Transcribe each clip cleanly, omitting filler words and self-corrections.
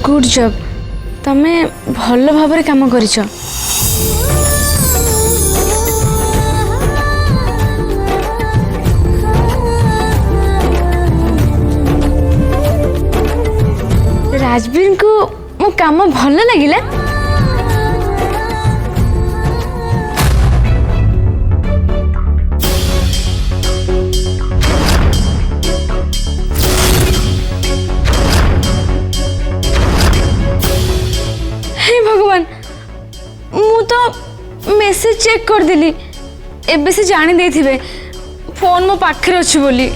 Good job तमे भल भाव काम कर राजवीर को मो काम भल लगिला भगवान मु तो मेसेज चेक कर देली एबे से जानी देथिबे फोन मो पाखरे अछि बोली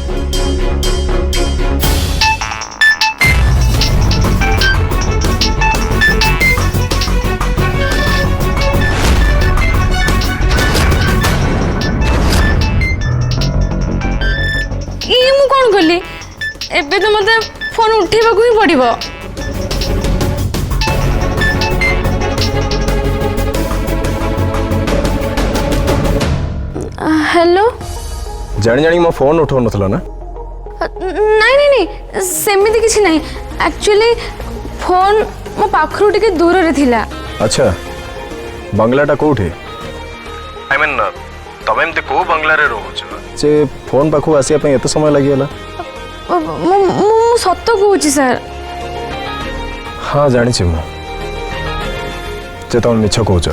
ई मु कोन कली एबे तो मते फोन उठेबा को ही पड़िबो हेलो जानी जानी मो फोन उठो नथला ना नहीं नहीं नहीं सेमिति किछि नहीं एक्चुअली फोन मो पाखरु टिके दूर रे थिला अच्छा बंगलाटा कोठे आई मीन तमे एमते को बंगला रे रहउछ जे फोन पाखु आसिया पे एत समय लागि होला मु सत्य कहूची सर हां जानि छी मो जे तम मिछ कहूछ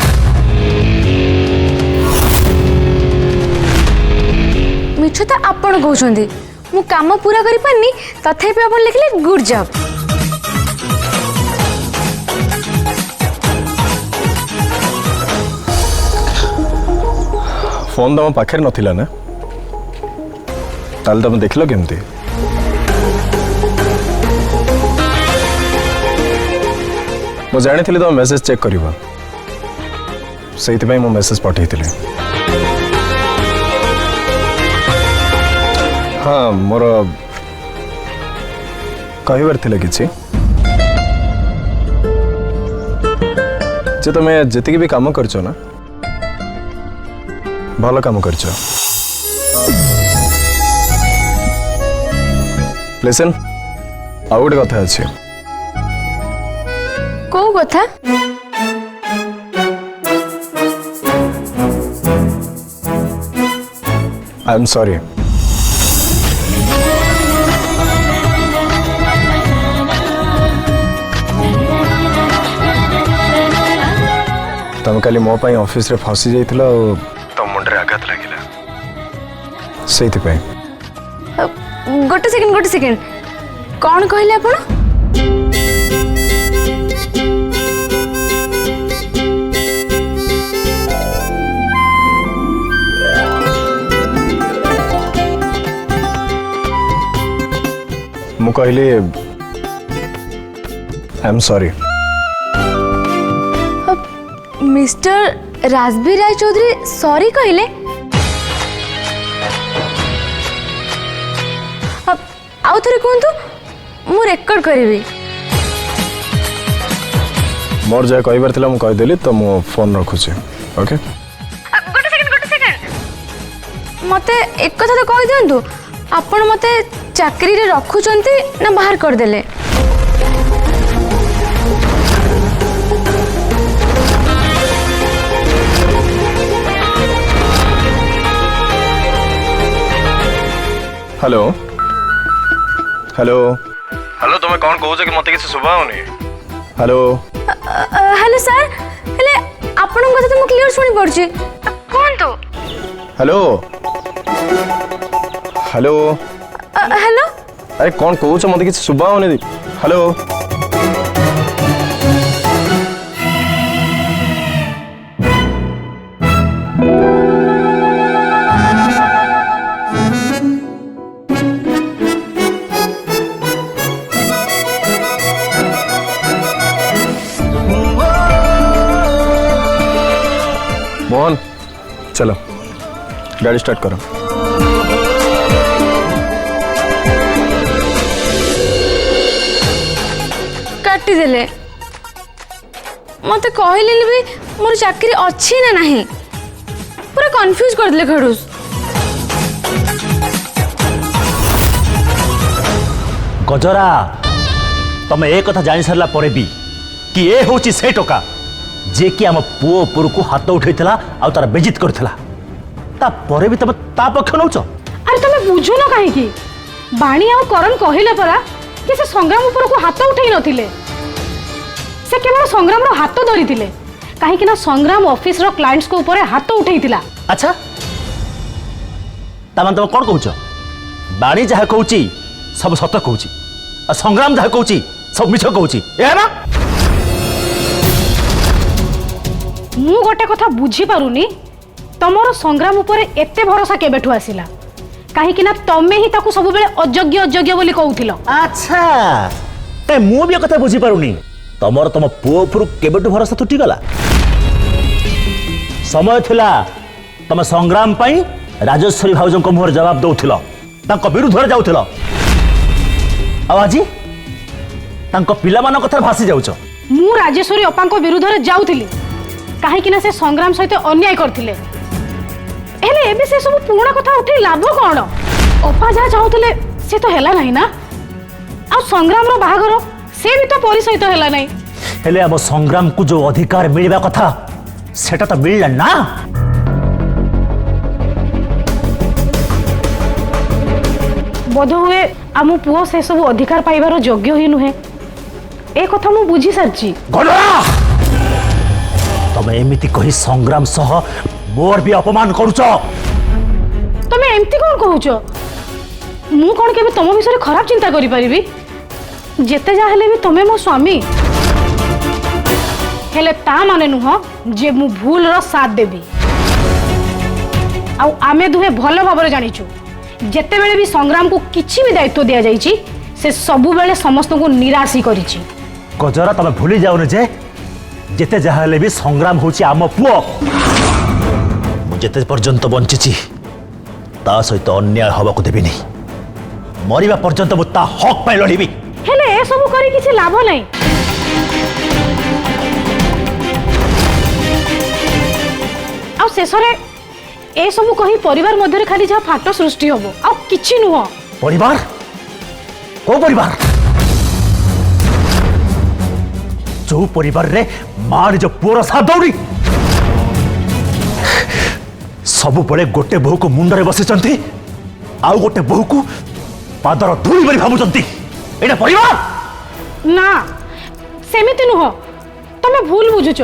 मिछ तो आपण कहउछंदी मु काम पूरा करि पानी तथापि आपण लिखले गुड जॉब फोन तम पाखरे नथिला ना ताल तम देखलो केमती मो जानी थी तुम मेसेज चेक करिबा सेति पई मो मेसेज पठैतिले हाँ मोर कहबार थिला किछि जे तुम जति भी काम करछो ना भलो काम करछो लिसन आ गोटे कथा अछि को कथा आई एम सॉरी तुम काली मो पाई ऑफिस रे फसी जाइथिला और तुम मुंडे आघात लागिला सेति पई गोटे सेकंड कौन कहले आपण मु कहली I am sorry mister Rajveer Rai Chaudhary sorry कहले आउ थरे कहतु मु रेकॉर्ड करिवि मोर जा कहबार थिला मु कह देली तो मु फोन रखुछी ओके गोटे सेकंड मते एक कथा तो कह दियंतु आपण मते चाकरी रे रखुचंती ना बाहर कर देले हेलो हेलो हेलो तुम कौन कहू कि मत किसी सुबह होनी हेलो हेलो सर हेले आपन कथा तो मु क्लियर सुनी पड़छि कोन तो हेलो हेलो हेलो अरे कौन कहू मत किसी सुबह होनी हेलो चलो गाड़ी स्टार्ट करो। काटी देले मते कहले भी मोर चाकरी अच्छी ना नहीं पूरा कंफ्यूज कर दिले खड़ूस। गजरा तमे ए कथा जानि सरला परे भी कि ए होची से टोका जे कि आम पुओ पुर को हाथ उठैतला आ तार बेजित करथला ता परे भी तमे ता पक्ष नउछ। अरे तुम बुझु न कहीं कि बाणी आ करण कहले परा कि से संग्राम ऊपर को हाथ उठै नथिले से केवल संग्राम रो हाथ धरिथिले काहे कि ना संग्राम ऑफिस रो क्लाइंट्स को ऊपर हाथ उठैतिला। अच्छा ता मन तमे कोन कहउछ बाणी जहा कहउची सब सत कहउची आ संग्राम जहा कहउची सब मिछ कहउची ए ना। मु गोटे कथा बुझी पारुनी तमरो संग्राम ऊपर एते भरोसा केबेठु आसिला काहे कि ना तमे ही ताकू सब बेले अयोग्य अयोग्य बोली कहउथिलो। अच्छा ते मु भी कथा बुझी पारुनी तमर तम पुओ पुर केबेटु भरोसा तुटी गला। समय थिला तम संग्राम पई राजेश्वरी भाउजन को मोहर जवाब दउथिलो तांको विरुद्ध रे जाउथिलो आवाजी तांको पिला मान कथा भासी जाउछ। मु राजेश्वरी अपांको विरुद्ध रे जाउथिली काहे कि ना से संग्राम सहित अन्याय करथिले हेले एबे से सब पुराना कथा उठे लाभ कोन अपा जा चाहुथिले से तो हेला नाही ना आ संग्राम रो बाहागर से भी तो परि सहित हेला नाही हेले अब संग्राम को जो अधिकार मिलबा कथा सेटा तो मिलला ना। बोध हुए आम पुओ से सब अधिकार पाइबार योग्य ही नुहे ए कथा मु बुझी सारची। तमे एमिति कही संग्राम सह मोर भी अपमान करूछ। तमे एमती कोन कहूछ मु कोन केबे तम विषय खराब चिंता करि परिबी जेते जा हेले भी तमे मो स्वामी हेले ता माने नुह जे मु भूल रो साथ देबी आ आमे दुहे भलो भाबरे जानिछु जेते बेले भी संग्राम को किछि भी दायित्व दिया जाइछि से सबु बेले समस्त को निराश ही करिछि। गजरा तमे भूली जाओ जे जेते जहा हेले भी संग्राम होची आम पुओ मु जेते पर्यंत बंचिछि ता सहित अन्याय हबाकू देबी नहीं मरिबा पर्यंत मु ता हक पाइ लढिबी। हेले ए सब करी किछि लाभ नाही आ शेषरे ए सब कही परिवार मध्य खाली जहाँ फाट सृष्टि हम आ किछि नुह। परिवार को परिवार जो परिवार रे मां जो पुअर साथ दौड़ी सब बड़े गोटे बहु को मुंडरे बसिचंती आउ गोटे बहु को पादर धूली बरी भाबुचंती एटा परिवार ना सेमिति नुह तमे भूल बुझुछ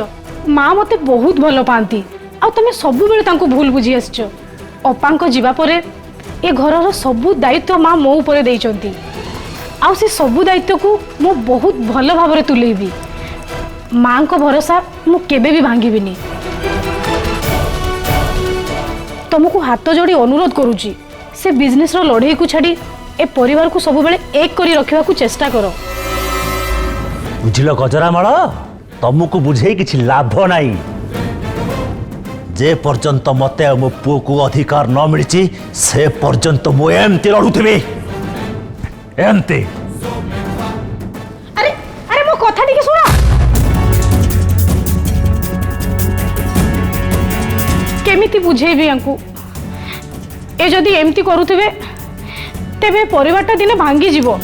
माँ मते बहुत भल पाती आ तमे सबु बेले तांको भूल बुझी आछछ अपांको जीवा परे ए घरर सबु दायित्व माँ मो ऊपर देइचंती आ से सबु दायित्व को मो बहुत भल भाबरे तुलेबी माँ को भरोसा मु केबे भी भांगीबिनी। तुमको हाथ जोड़ी अनुरोध करुची से बिजनेस रो लड़ाई को छाड़ी ए परिवार को सब बेले एक करी रखिबा को चेष्टा करो। बुझिल गजरा माल तुमको बुझे किछि लाभ नाही जे पर्यंत मते मो पुओ को अधिकार न मिलची से पर्यंत मो एमती लड़ुथिबी एमती। अरे अरे मो कथा टिके सुना केमिति बुझेबी यांकु ए जदी एमती करूथिबे तेबे परिवारटा दिने भांगी जीवो।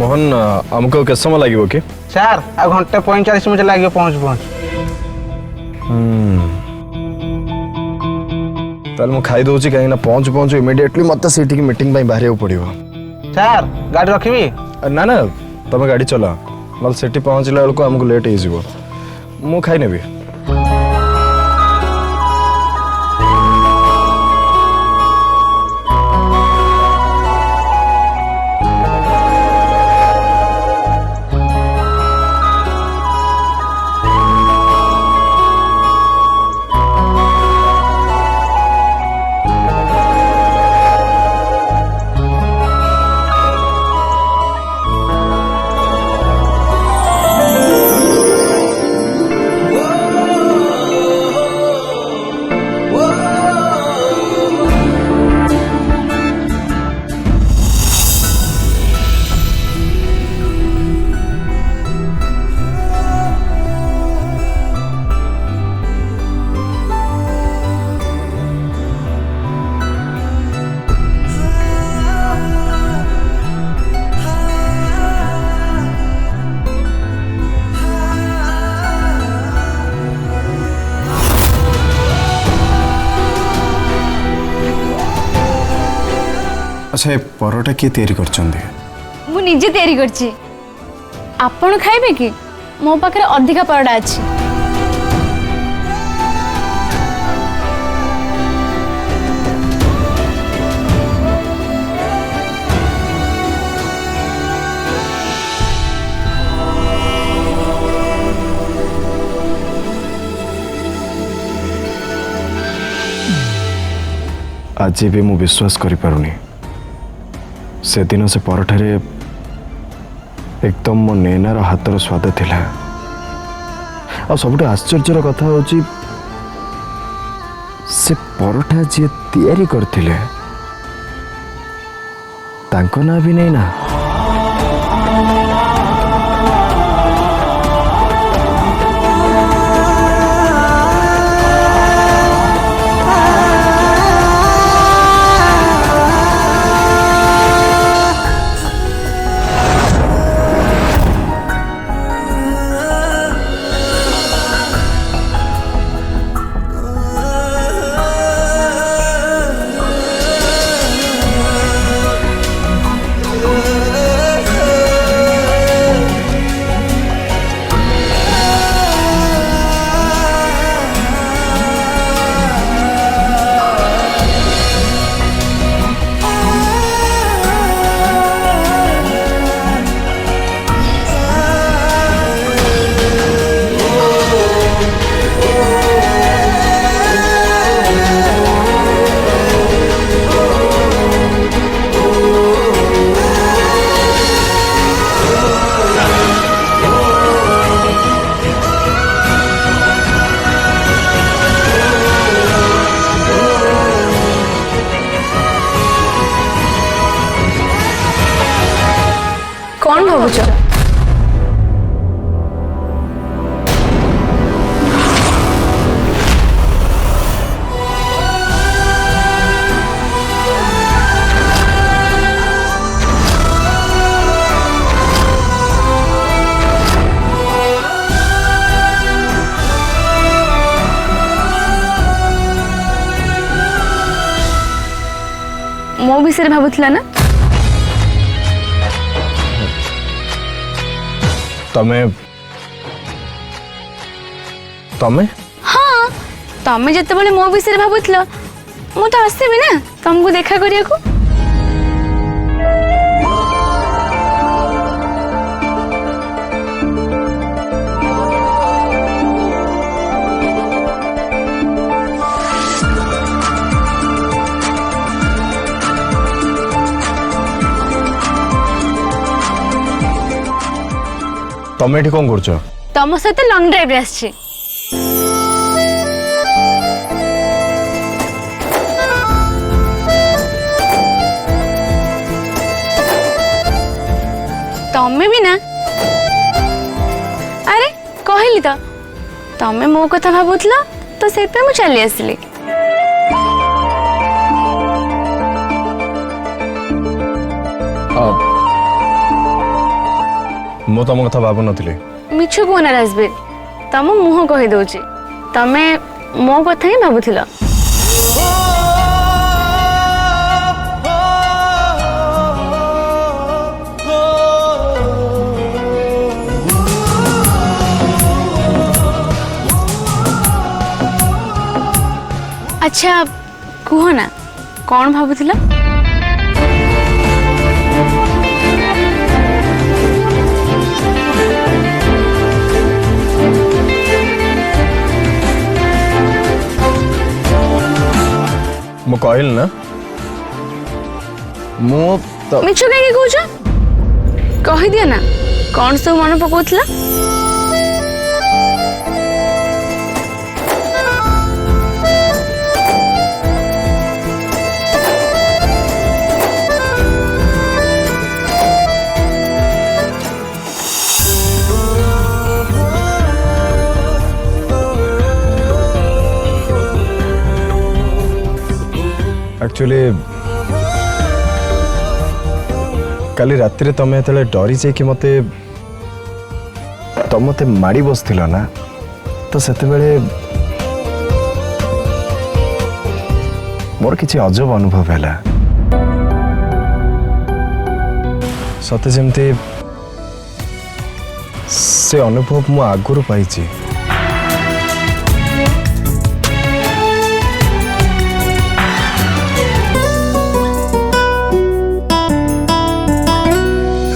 मोहन हमको केତେ ସମୟ ଲାଗିବ କି? ସାର୍ ଆଉ ଘଣ୍ଟେ 45 ମିନିଟ୍ ଲାଗିବ ପହଞ୍ଚ। ତାହେଲେ ମୁଁ ଖାଇ ଦଉଛି କାହିଁକି ନା ପହଞ୍ଚୁ ଇମିଡିଏଟଲି ମତେ ସେଇଠିକି ମିଟିଂ ପାଇଁ ବାହାରିବାକୁ ପଡ଼ିବ। ସାର୍ ଗାଡ଼ି ରଖିବି? ନା ନା ତମେ ଗାଡ଼ି ଚଲା, ନହେଲେ ସେଠି ପହଞ୍ଚିଲା ବେଳକୁ ଆମକୁ ଲେଟ୍ ହେଇଯିବ। ମୁଁ ଖାଇ ନେବି। अच्छा ये परोटा किए तैयारी करछन्ते? ମୁଁ ନିଜେ ତିଆରି କରିଛି। ଆପଣ ଖାଇବେ କି? ମୋ ପାଖରେ ଅଧିକା ପରଟା ଅଛି। आज भी मु विश्वास करि पारुनी से दिन से परोठारे एकदम मो नैनार हाथर स्वाद थिला। आ सबुठ आश्चर्यर कथा होची से परोठा जी तैयारी करथिले तांको ना भी नहीं ना। कौन भावुच? मो विषय भावुला ना? तमें तमें हाँ तमें जिते बड़े मो विषय भावुल मु तो आसबि ना तुमको देखा करिया को। तमें एठी कौन करछ? तुम सहित लॉन्ग ड्राइव रे आछि। तमें भी ना? अरे कहली तो तमें मो कथा भावुला तो से मु चली आसली। मु तुम कथा भावु नथिले। मिछ को ना राजबीर तम मुह कहि दउची तमे मो कथा ही भाबुथिला। अच्छा कुह ना कौन भाबुथिला मु कहल ना मु तो मिछ कहीं कहूछ कही दिया ना कौन सब मन पकाउथिला एक्चुअली काली राति तुम जो डरी जाकि मते तुम मते माड़ी बसथिल ना तो सेते बेले मोर किसी अजब अनुभव है सते जमती से अनुभव मु आगुरु पाइछि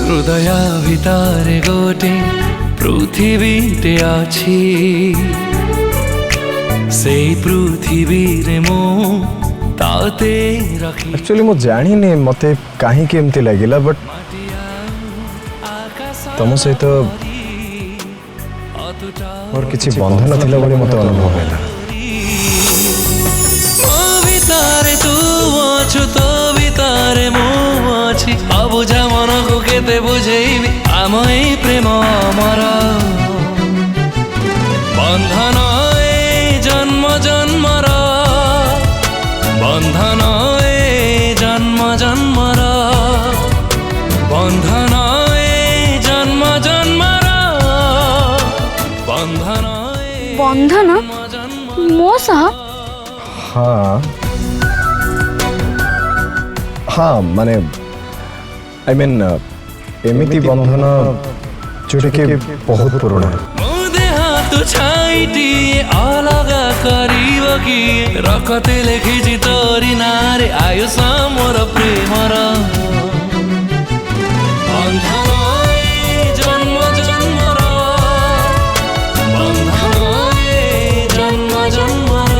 हृदय भितर गोटे पृथिवीटे अछि से पृथ्वी रे मो ताते रखी एक्चुअली मु जानी नहीं मते काहे के एमती लागिला बट तुम सहित और किसी बंधन थिला बोली मते अनुभव हैला भितर तू अछु तो भितर मो अछि अबुझा मन को केते बुझेबी आम ए प्रेम अमर बंधन ए जन्म जन्मर बंधन ए जन्म जन्मर बंधन ए जन्म जन्मर बंधन बंधन मो सह हाँ हाँ माने आई मीन एमिति बंधन जोटा कि बहुत पुराना तू छाइटी अलगा करीब कि रखते लेखिछि तोरी नारे आयुष मोर प्रेमर बंधन ए जन्म जन्मर बंधन ए जन्म जन्मर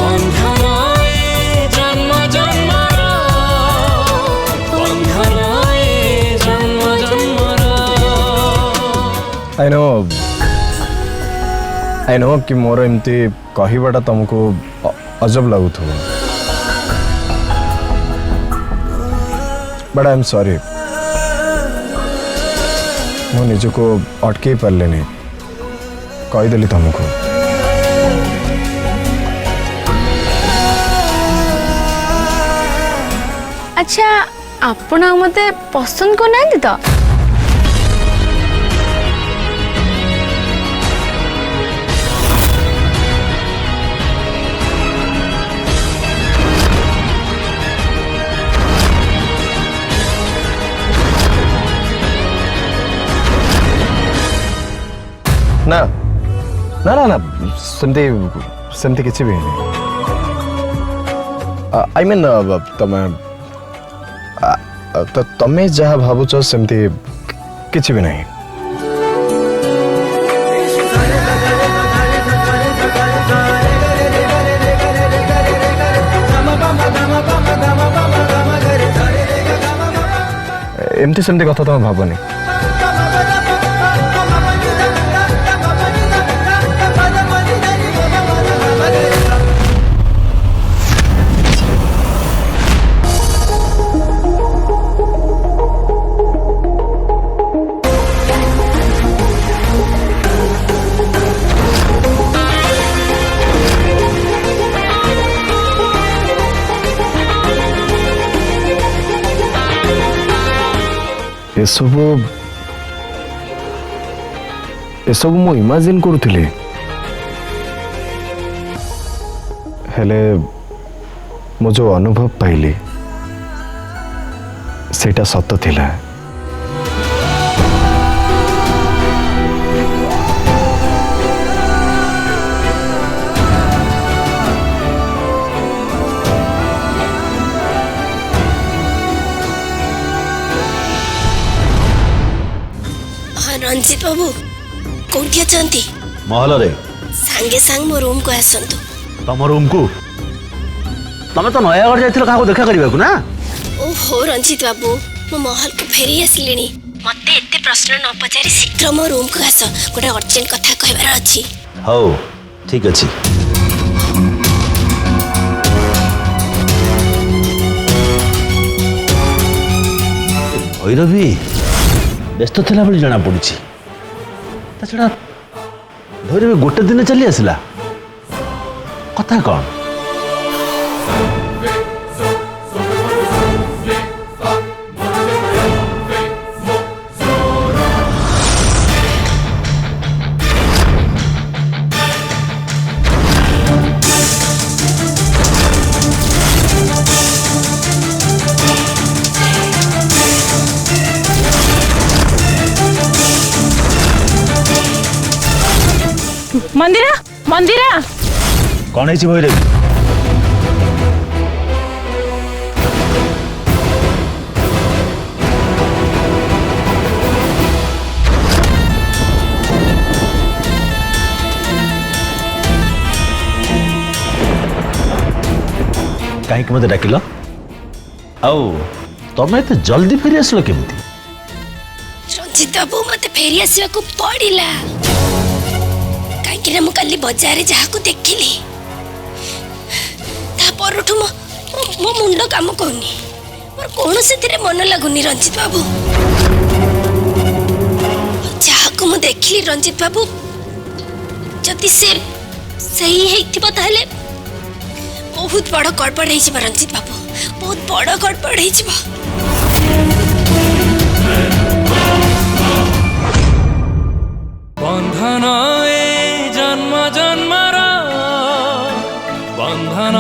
बंधन ए जन्म जन्मर बंधन ए जन्म जन्मर आई नो कि मोर एमती कहवाटा तुमको अजब लगुथो बट आई एम सॉरी मो निजको अटके पारे नहीं कहीदेली तुमको अच्छा आपण मते पसंद को नहीं तो ना ना ना ना सेमती सेमती किसी भी नहीं आई मीन तमें जहाँ भावुच सेमती किसी भी नहीं एमती सेमती कथा तुम भावनी एसबू मु इमेजिन करुଥିଲି हेले मो जो अनुभव पाइली सेटा सत्य थिला बाबू कोठी अछंती महल रे सांगे सांग मो रूम को आसंतु तम रूम को तमे तो नयागढ़ जाइथिल काको देखा करबाकू ना ओहो रंजित बाबू मो महल को फेरी आसलिनी मते एते प्रश्न न पचारि शीघ्र मो रूम को आस गोटे अर्जेंट कथा कहबार अछि हौ ठीक अछि भैरवी व्यस्त थिला बोली जाना पड़ुछि ता छड़ा भैरवी गोटे दिन चली आसला कथा कौन मंदिरा मंदिरा कौन है भैरवी कहीं मत डाकिल आउ तमें एत जल्दी फेरी आसल केमती रंजित बाबू मते फेरी आसिया को पड़िला काईकिना मु काली बाजार रे जहा को देखिली ता परठु मो मुंडो काम कोनी मोर कोन सेतिरे मन लागुनी रंजित बाबू जहा को मु देखिली रंजित बाबू जति से सही हेतिबो ताले बहुत बड़ गड़बड़ है छिबा रंजित बाबू बहुत बड़ गड़बड़ है छिबा बंधन ए जन्म जन्मर बंधन